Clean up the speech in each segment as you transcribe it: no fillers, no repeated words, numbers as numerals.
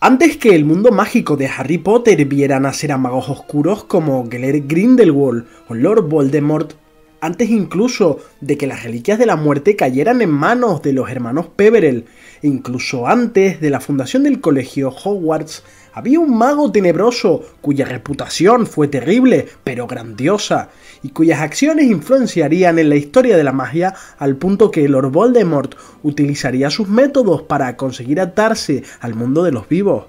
Antes que el mundo mágico de Harry Potter viera nacer a magos oscuros como Gellert Grindelwald o Lord Voldemort, antes incluso de que las reliquias de la muerte cayeran en manos de los hermanos Peverell, e incluso antes de la fundación del colegio Hogwarts, había un mago tenebroso cuya reputación fue terrible pero grandiosa, y cuyas acciones influenciarían en la historia de la magia al punto que Lord Voldemort utilizaría sus métodos para conseguir atarse al mundo de los vivos.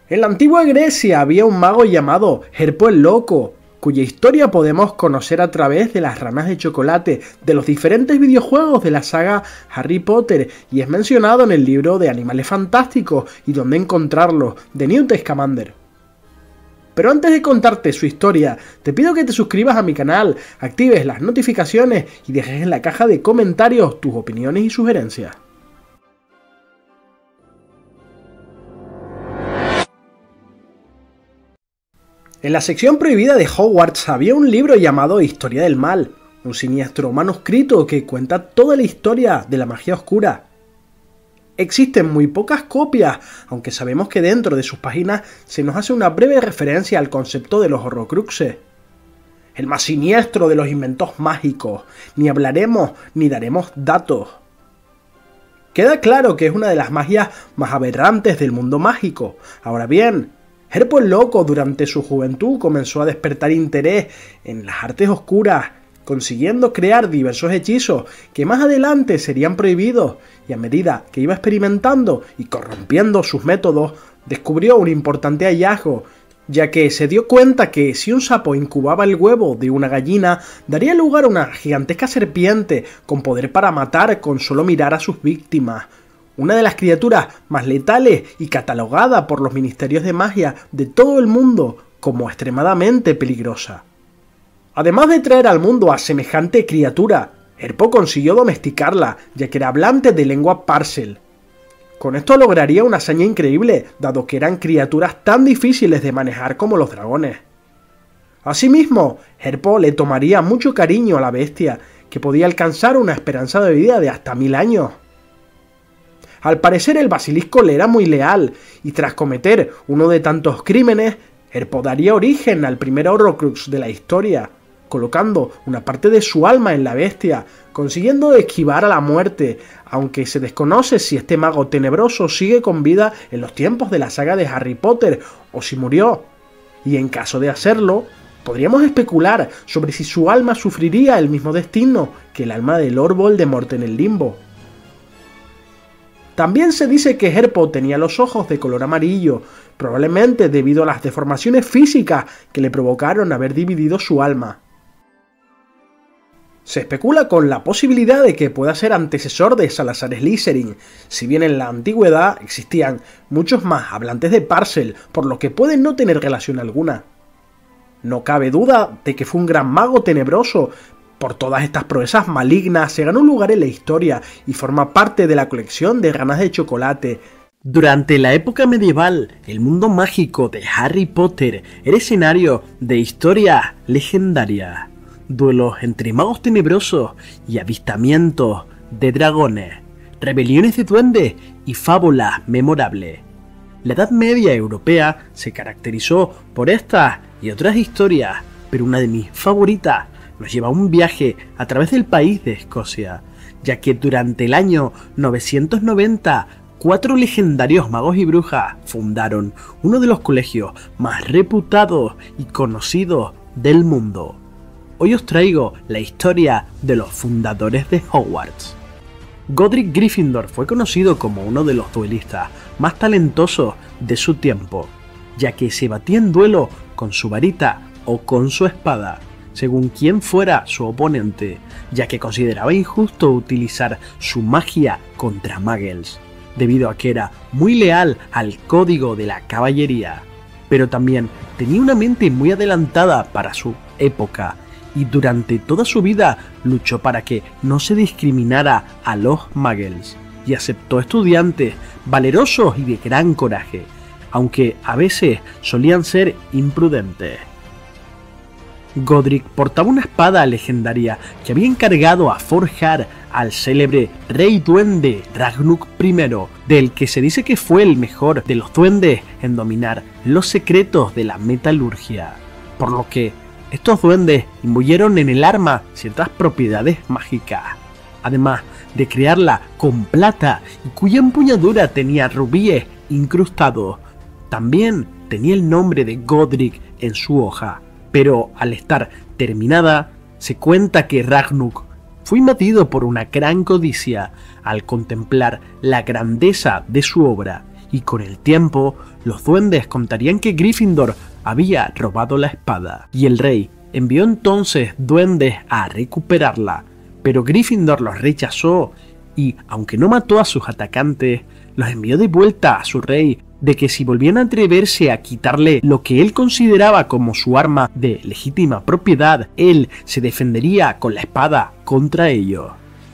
En la antigua Grecia había un mago llamado Herpo el Loco, cuya historia podemos conocer a través de las ranas de chocolate de los diferentes videojuegos de la saga Harry Potter, y es mencionado en el libro de Animales Fantásticos y Dónde encontrarlos, de Newt Scamander. Pero antes de contarte su historia, te pido que te suscribas a mi canal, actives las notificaciones y dejes en la caja de comentarios tus opiniones y sugerencias. En la sección prohibida de Hogwarts había un libro llamado Historia del Mal, un siniestro manuscrito que cuenta toda la historia de la magia oscura. Existen muy pocas copias, aunque sabemos que dentro de sus páginas se nos hace una breve referencia al concepto de los Horrocruxes, el más siniestro de los inventos mágicos. Ni hablaremos ni daremos datos. Queda claro que es una de las magias más aberrantes del mundo mágico. Ahora bien, Herpo el Loco durante su juventud comenzó a despertar interés en las artes oscuras, consiguiendo crear diversos hechizos que más adelante serían prohibidos, y a medida que iba experimentando y corrompiendo sus métodos, descubrió un importante hallazgo, ya que se dio cuenta que si un sapo incubaba el huevo de una gallina, daría lugar a una gigantesca serpiente con poder para matar con solo mirar a sus víctimas. Una de las criaturas más letales y catalogada por los ministerios de magia de todo el mundo como extremadamente peligrosa. Además de traer al mundo a semejante criatura, Herpo consiguió domesticarla, ya que era hablante de lengua Parcel. Con esto lograría una hazaña increíble, dado que eran criaturas tan difíciles de manejar como los dragones. Asimismo, Herpo le tomaría mucho cariño a la bestia, que podía alcanzar una esperanza de vida de hasta 1000 años. Al parecer el basilisco le era muy leal, y tras cometer uno de tantos crímenes, Herpo daría origen al primer Horrocrux de la historia, colocando una parte de su alma en la bestia, consiguiendo esquivar a la muerte, aunque se desconoce si este mago tenebroso sigue con vida en los tiempos de la saga de Harry Potter, o si murió. Y en caso de hacerlo, podríamos especular sobre si su alma sufriría el mismo destino que el alma de Lord Voldemort en el limbo. También se dice que Herpo tenía los ojos de color amarillo, probablemente debido a las deformaciones físicas que le provocaron haber dividido su alma. Se especula con la posibilidad de que pueda ser antecesor de Salazar Slytherin, si bien en la antigüedad existían muchos más hablantes de Parcel, por lo que puede no tener relación alguna. No cabe duda de que fue un gran mago tenebroso. Por todas estas proezas malignas se ganó un lugar en la historia y forma parte de la colección de ranas de chocolate. Durante la época medieval, el mundo mágico de Harry Potter era escenario de historias legendarias, duelos entre magos tenebrosos y avistamientos de dragones, rebeliones de duendes y fábulas memorables. La Edad Media europea se caracterizó por estas y otras historias, pero una de mis favoritas nos lleva a un viaje a través del país de Escocia, ya que durante el año 990, 4 legendarios magos y brujas fundaron uno de los colegios más reputados y conocidos del mundo. Hoy os traigo la historia de los fundadores de Hogwarts. Godric Gryffindor fue conocido como uno de los duelistas más talentosos de su tiempo, ya que se batía en duelo con su varita o con su espada, según quien fuera su oponente, ya que consideraba injusto utilizar su magia contra muggles, debido a que era muy leal al código de la caballería, pero también tenía una mente muy adelantada para su época, y durante toda su vida luchó para que no se discriminara a los muggles, y aceptó estudiantes valerosos y de gran coraje, aunque a veces solían ser imprudentes. Godric portaba una espada legendaria que había encargado a forjar al célebre Rey Duende Ragnuk I, del que se dice que fue el mejor de los duendes en dominar los secretos de la metalurgia, por lo que estos duendes imbuyeron en el arma ciertas propiedades mágicas, además de crearla con plata y cuya empuñadura tenía rubíes incrustados. También tenía el nombre de Godric en su hoja, pero al estar terminada, se cuenta que Ragnuk fue invadido por una gran codicia al contemplar la grandeza de su obra, y con el tiempo los duendes contarían que Gryffindor había robado la espada, y el rey envió entonces duendes a recuperarla, pero Gryffindor los rechazó y, aunque no mató a sus atacantes, los envió de vuelta a su rey, de que si volvían a atreverse a quitarle lo que él consideraba como su arma de legítima propiedad, él se defendería con la espada contra ellos.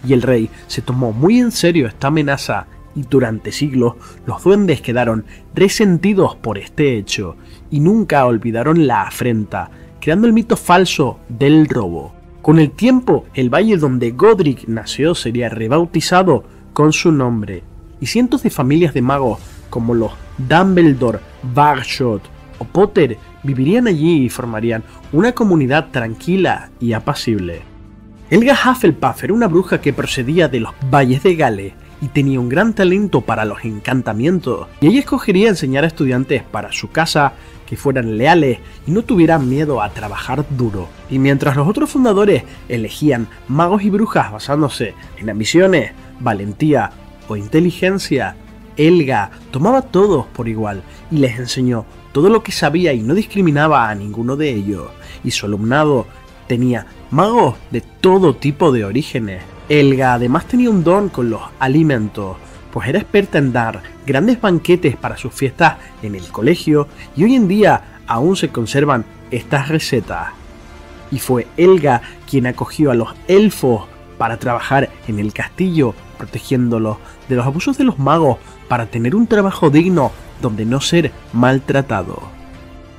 Y el rey se tomó muy en serio esta amenaza, y durante siglos los duendes quedaron resentidos por este hecho, y nunca olvidaron la afrenta, creando el mito falso del robo. Con el tiempo, el valle donde Godric nació sería rebautizado con su nombre, y cientos de familias de magos como los Dumbledore, Bagshot o Potter vivirían allí y formarían una comunidad tranquila y apacible. Helga Hufflepuff era una bruja que procedía de los valles de Gales y tenía un gran talento para los encantamientos, y ella escogería enseñar a estudiantes para su casa que fueran leales y no tuvieran miedo a trabajar duro. Y mientras los otros fundadores elegían magos y brujas basándose en ambiciones, valentía o inteligencia, Helga tomaba a todos por igual y les enseñó todo lo que sabía y no discriminaba a ninguno de ellos, y su alumnado tenía magos de todo tipo de orígenes. Helga además tenía un don con los alimentos, pues era experta en dar grandes banquetes para sus fiestas en el colegio, y hoy en día aún se conservan estas recetas. Y fue Helga quien acogió a los elfos para trabajar en el castillo, protegiéndolos de los abusos de los magos para tener un trabajo digno donde no ser maltratado.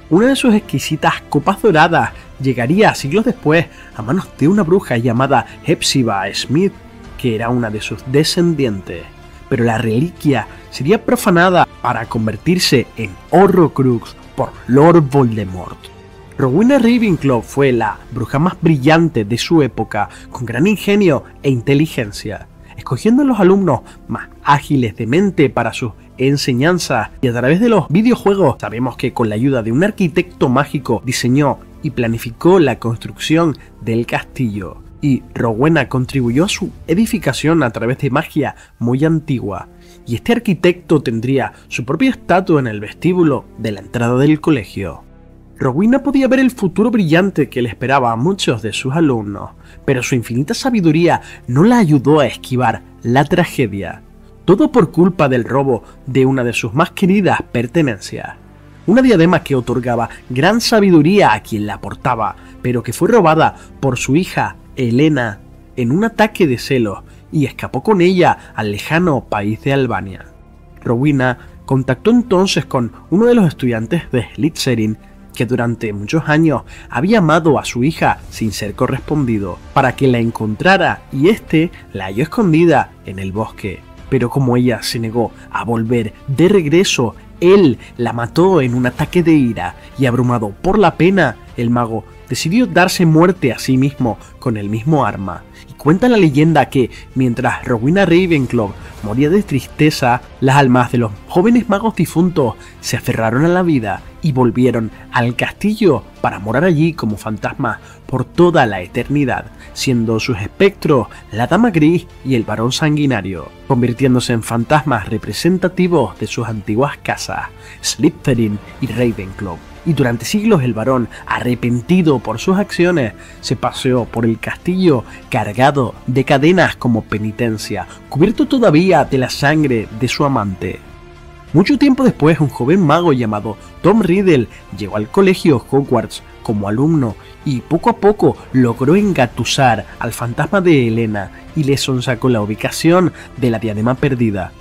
Una de sus exquisitas copas doradas llegaría siglos después a manos de una bruja llamada Hepzibah Smith, que era una de sus descendientes, pero la reliquia sería profanada para convertirse en Horrocrux por Lord Voldemort. Rowena Ravenclaw fue la bruja más brillante de su época, con gran ingenio e inteligencia, escogiendo a los alumnos más ágiles de mente para sus enseñanzas, y a través de los videojuegos sabemos que con la ayuda de un arquitecto mágico diseñó y planificó la construcción del castillo, y Rowena contribuyó a su edificación a través de magia muy antigua, y este arquitecto tendría su propia estatua en el vestíbulo de la entrada del colegio. Rowena podía ver el futuro brillante que le esperaba a muchos de sus alumnos, pero su infinita sabiduría no la ayudó a esquivar la tragedia. Todo por culpa del robo de una de sus más queridas pertenencias. Una diadema que otorgaba gran sabiduría a quien la portaba, pero que fue robada por su hija, Helena, en un ataque de celos, y escapó con ella al lejano país de Albania. Rowena contactó entonces con uno de los estudiantes de Slytherin, que durante muchos años había amado a su hija sin ser correspondido, para que la encontrara, y éste la halló escondida en el bosque. Pero como ella se negó a volver de regreso, él la mató en un ataque de ira, y abrumado por la pena, el mago decidió darse muerte a sí mismo con el mismo arma. Y cuenta la leyenda que, mientras Rowena Ravenclaw moría de tristeza, las almas de los jóvenes magos difuntos se aferraron a la vida y volvieron al castillo para morar allí como fantasmas por toda la eternidad, siendo sus espectros la Dama Gris y el Varón Sanguinario, convirtiéndose en fantasmas representativos de sus antiguas casas, Slytherin y Ravenclaw. Y durante siglos el varón, arrepentido por sus acciones, se paseó por el castillo cargado de cadenas como penitencia, cubierto todavía de la sangre de su amante. Mucho tiempo después, un joven mago llamado Tom Riddle llegó al colegio Hogwarts como alumno y poco a poco logró engatusar al fantasma de Helena y le sonsacó la ubicación de la diadema perdida.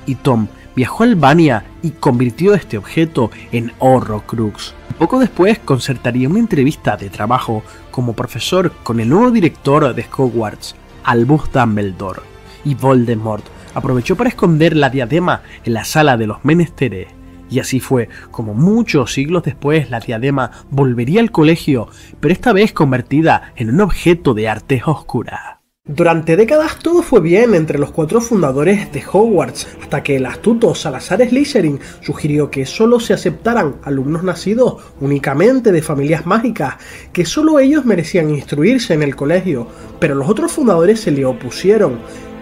Y Tom viajó a Albania y convirtió este objeto en Horrocrux. Poco después concertaría una entrevista de trabajo como profesor con el nuevo director de Hogwarts, Albus Dumbledore, y Voldemort aprovechó para esconder la diadema en la sala de los menesteres. Y así fue como muchos siglos después la diadema volvería al colegio, pero esta vez convertida en un objeto de artes oscuras. Durante décadas todo fue bien entre los 4 fundadores de Hogwarts, hasta que el astuto Salazar Slytherin sugirió que solo se aceptaran alumnos nacidos únicamente de familias mágicas, que solo ellos merecían instruirse en el colegio, pero los otros fundadores se le opusieron.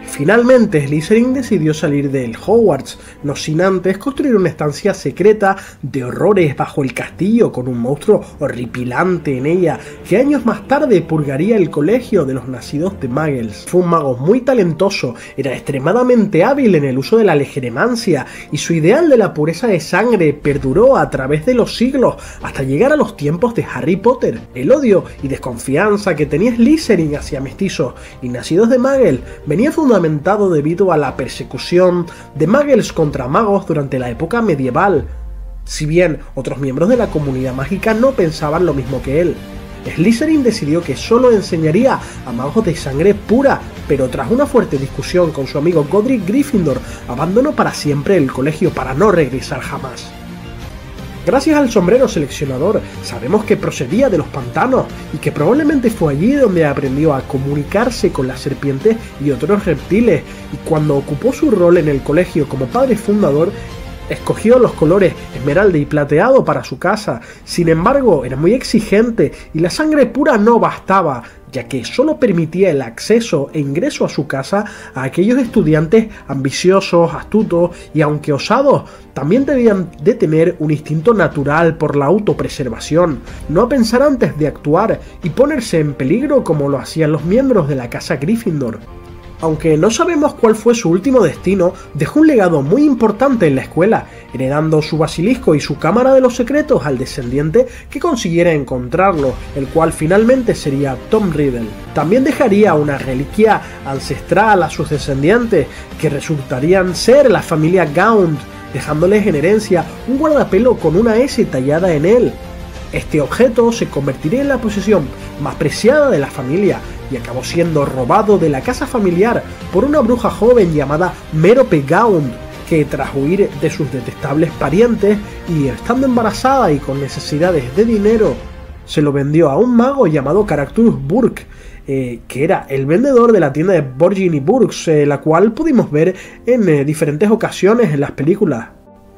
Finalmente, Slytherin decidió salir del Hogwarts, no sin antes construir una estancia secreta de horrores bajo el castillo con un monstruo horripilante en ella, que años más tarde purgaría el colegio de los nacidos de Muggles. Fue un mago muy talentoso, era extremadamente hábil en el uso de la legeremancia, y su ideal de la pureza de sangre perduró a través de los siglos hasta llegar a los tiempos de Harry Potter. El odio y desconfianza que tenía Slytherin hacia mestizos y nacidos de Muggles venía fundamentado debido a la persecución de Muggles contra magos durante la época medieval, si bien otros miembros de la comunidad mágica no pensaban lo mismo que él. Slytherin decidió que solo enseñaría a magos de sangre pura, pero tras una fuerte discusión con su amigo Godric Gryffindor, abandonó para siempre el colegio para no regresar jamás. Gracias al sombrero seleccionador, sabemos que procedía de los pantanos y que probablemente fue allí donde aprendió a comunicarse con las serpientes y otros reptiles, y cuando ocupó su rol en el colegio como padre fundador, escogió los colores esmeralda y plateado para su casa. Sin embargo, era muy exigente y la sangre pura no bastaba, ya que solo permitía el acceso e ingreso a su casa a aquellos estudiantes ambiciosos, astutos y aunque osados, también debían de tener un instinto natural por la autopreservación, no pensar antes de actuar y ponerse en peligro como lo hacían los miembros de la casa Gryffindor. Aunque no sabemos cuál fue su último destino, dejó un legado muy importante en la escuela, heredando su basilisco y su cámara de los secretos al descendiente que consiguiera encontrarlo, el cual finalmente sería Tom Riddle. También dejaría una reliquia ancestral a sus descendientes, que resultarían ser la familia Gaunt, dejándoles en herencia un guardapelo con una S tallada en él. Este objeto se convertiría en la posesión más preciada de la familia y acabó siendo robado de la casa familiar por una bruja joven llamada Merope Gaunt, que tras huir de sus detestables parientes y estando embarazada y con necesidades de dinero, se lo vendió a un mago llamado Caractacus Burke, que era el vendedor de la tienda de Borgini Burks, la cual pudimos ver en diferentes ocasiones en las películas.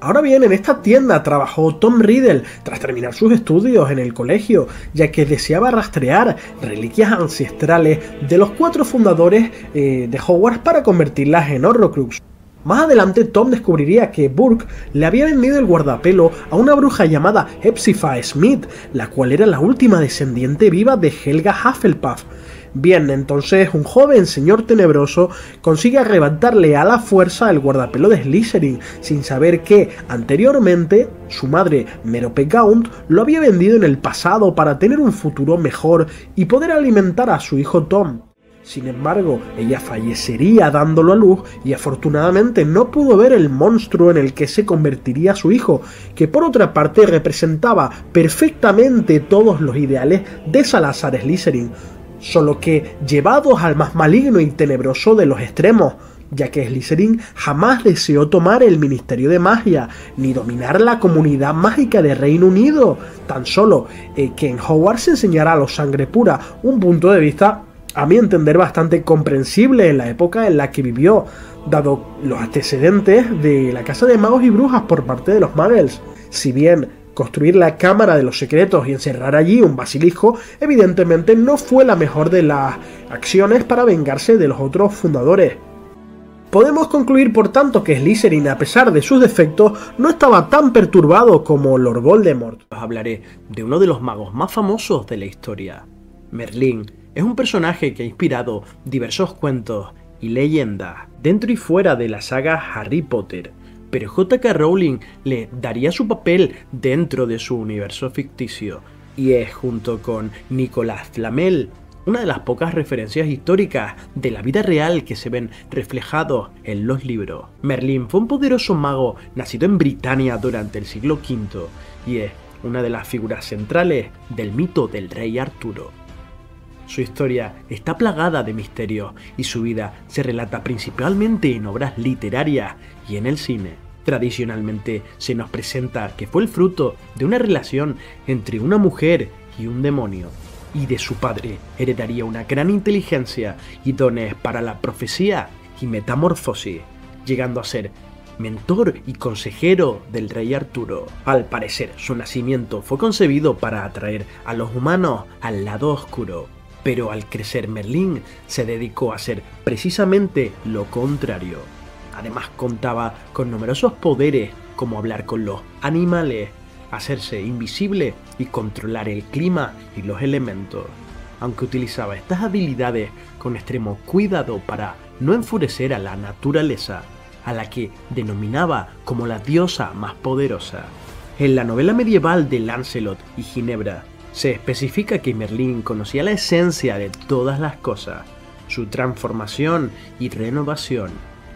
Ahora bien, en esta tienda trabajó Tom Riddle tras terminar sus estudios en el colegio, ya que deseaba rastrear reliquias ancestrales de los 4 fundadores de Hogwarts para convertirlas en Horrocrux. Más adelante Tom descubriría que Burke le había vendido el guardapelo a una bruja llamada Hepzibah Smith, la cual era la última descendiente viva de Helga Hufflepuff. Bien, entonces un joven señor tenebroso consigue arrebatarle a la fuerza el guardapelo de Slytherin, sin saber que, anteriormente, su madre Merope Gaunt lo había vendido en el pasado para tener un futuro mejor y poder alimentar a su hijo Tom. Sin embargo, ella fallecería dándolo a luz y afortunadamente no pudo ver el monstruo en el que se convertiría su hijo, que por otra parte representaba perfectamente todos los ideales de Salazar Slytherin, solo que llevados al más maligno y tenebroso de los extremos, ya que Slytherin jamás deseó tomar el Ministerio de Magia, ni dominar la comunidad mágica de Reino Unido, tan solo que en Hogwarts se enseñara a los sangre pura, un punto de vista a mi entender bastante comprensible en la época en la que vivió, dado los antecedentes de la Casa de Magos y Brujas por parte de los Muggles. Si bien construir la Cámara de los Secretos y encerrar allí un basilisco evidentemente no fue la mejor de las acciones para vengarse de los otros fundadores. Podemos concluir por tanto que Slytherin, a pesar de sus defectos, no estaba tan perturbado como Lord Voldemort. Os hablaré de uno de los magos más famosos de la historia. Merlín es un personaje que ha inspirado diversos cuentos y leyendas dentro y fuera de la saga Harry Potter, pero J.K. Rowling le daría su papel dentro de su universo ficticio, y es, junto con Nicolas Flamel, una de las pocas referencias históricas de la vida real que se ven reflejados en los libros. Merlín fue un poderoso mago nacido en Britania durante el siglo V, y es una de las figuras centrales del mito del rey Arturo. Su historia está plagada de misterios y su vida se relata principalmente en obras literarias y en el cine. Tradicionalmente se nos presenta que fue el fruto de una relación entre una mujer y un demonio, y de su padre heredaría una gran inteligencia y dones para la profecía y metamorfosis, llegando a ser mentor y consejero del rey Arturo. Al parecer, su nacimiento fue concebido para atraer a los humanos al lado oscuro, pero al crecer Merlín se dedicó a hacer precisamente lo contrario. Además contaba con numerosos poderes como hablar con los animales, hacerse invisible y controlar el clima y los elementos, aunque utilizaba estas habilidades con extremo cuidado para no enfurecer a la naturaleza, a la que denominaba como la diosa más poderosa. En la novela medieval de Lancelot y Ginebra se especifica que Merlín conocía la esencia de todas las cosas, su transformación y renovación,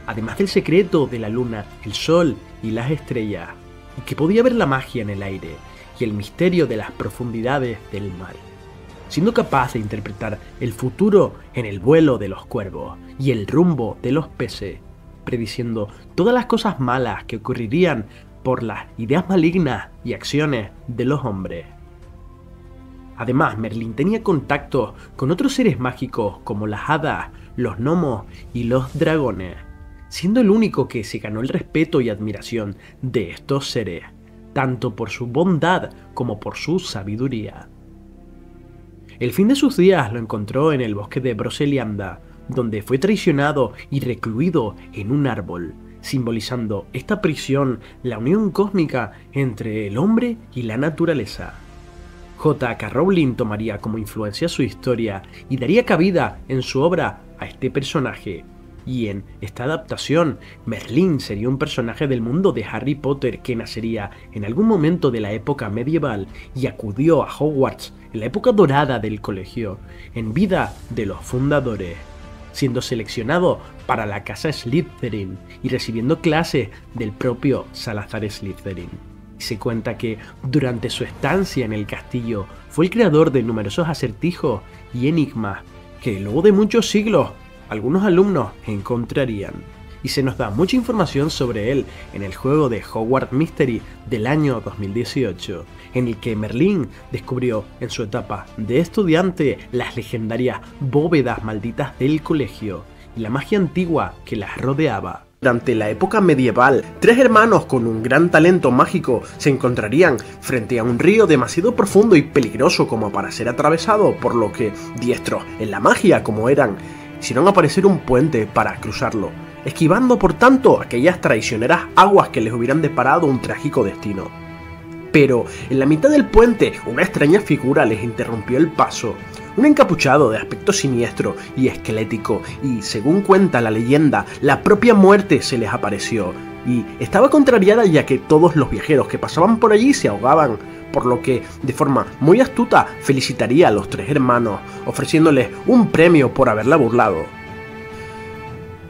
además del secreto de la luna, el sol y las estrellas, y que podía ver la magia en el aire y el misterio de las profundidades del mar, siendo capaz de interpretar el futuro en el vuelo de los cuervos y el rumbo de los peces, prediciendo todas las cosas malas que ocurrirían por las ideas malignas y acciones de los hombres. Además, Merlín tenía contacto con otros seres mágicos como las hadas, los gnomos y los dragones, siendo el único que se ganó el respeto y admiración de estos seres, tanto por su bondad como por su sabiduría. El fin de sus días lo encontró en el bosque de Brocelianda, donde fue traicionado y recluido en un árbol, simbolizando esta prisión la unión cósmica entre el hombre y la naturaleza. J.K. Rowling tomaría como influencia su historia y daría cabida en su obra a este personaje, y en esta adaptación Merlín sería un personaje del mundo de Harry Potter que nacería en algún momento de la época medieval y acudió a Hogwarts en la época dorada del colegio, en vida de los fundadores, siendo seleccionado para la casa Slytherin y recibiendo clases del propio Salazar Slytherin. Se cuenta que durante su estancia en el castillo fue el creador de numerosos acertijos y enigmas que luego de muchos siglos algunos alumnos encontrarían. Y se nos da mucha información sobre él en el juego de Hogwarts Mystery del año 2018, en el que Merlín descubrió en su etapa de estudiante las legendarias bóvedas malditas del colegio y la magia antigua que las rodeaba. Durante la época medieval, tres hermanos con un gran talento mágico se encontrarían frente a un río demasiado profundo y peligroso como para ser atravesado, por lo que, diestros en la magia como eran, hicieron aparecer un puente para cruzarlo, esquivando por tanto aquellas traicioneras aguas que les hubieran deparado un trágico destino. Pero en la mitad del puente una extraña figura les interrumpió el paso, un encapuchado de aspecto siniestro y esquelético, y según cuenta la leyenda, la propia muerte se les apareció, y estaba contrariada ya que todos los viajeros que pasaban por allí se ahogaban, por lo que, de forma muy astuta, felicitaría a los tres hermanos, ofreciéndoles un premio por haberla burlado.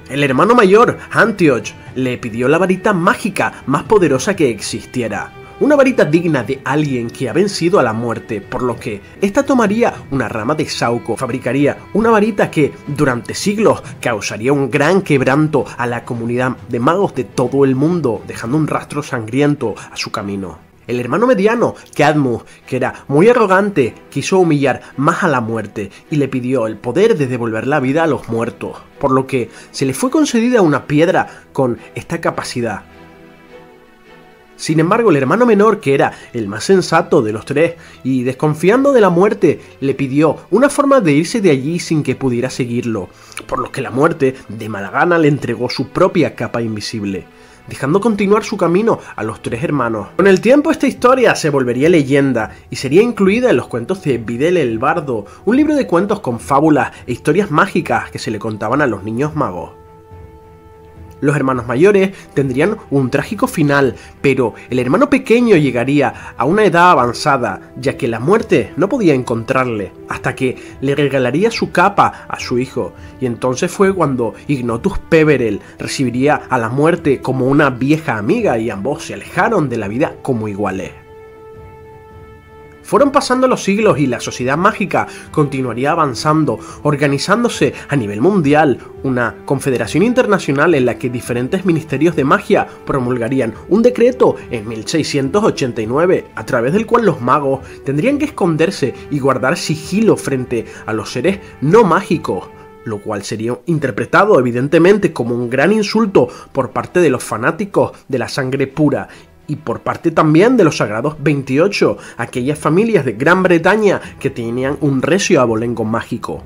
El hermano mayor, Antioch, le pidió la varita mágica más poderosa que existiera, una varita digna de alguien que ha vencido a la muerte, por lo que ésta tomaría una rama de sauco, fabricaría una varita que durante siglos causaría un gran quebranto a la comunidad de magos de todo el mundo, dejando un rastro sangriento a su camino. El hermano mediano, Cadmus, que era muy arrogante, quiso humillar más a la muerte y le pidió el poder de devolver la vida a los muertos, por lo que se le fue concedida una piedra con esta capacidad. Sin embargo, el hermano menor, que era el más sensato de los tres, y desconfiando de la muerte, le pidió una forma de irse de allí sin que pudiera seguirlo, por lo que la muerte, de mala gana, le entregó su propia capa invisible, dejando continuar su camino a los tres hermanos. Con el tiempo esta historia se volvería leyenda y sería incluida en los cuentos de Videl el Bardo, un libro de cuentos con fábulas e historias mágicas que se le contaban a los niños magos. Los hermanos mayores tendrían un trágico final, pero el hermano pequeño llegaría a una edad avanzada, ya que la muerte no podía encontrarle, hasta que le regalaría su capa a su hijo, y entonces fue cuando Ignotus Peverell recibiría a la muerte como una vieja amiga y ambos se alejaron de la vida como iguales. Fueron pasando los siglos y la sociedad mágica continuaría avanzando, organizándose a nivel mundial, una confederación internacional en la que diferentes ministerios de magia promulgarían un decreto en 1689, a través del cual los magos tendrían que esconderse y guardar sigilo frente a los seres no mágicos, lo cual sería interpretado evidentemente como un gran insulto por parte de los fanáticos de la sangre pura y por parte también de los Sagrados 28, aquellas familias de Gran Bretaña que tenían un recio abolengo mágico.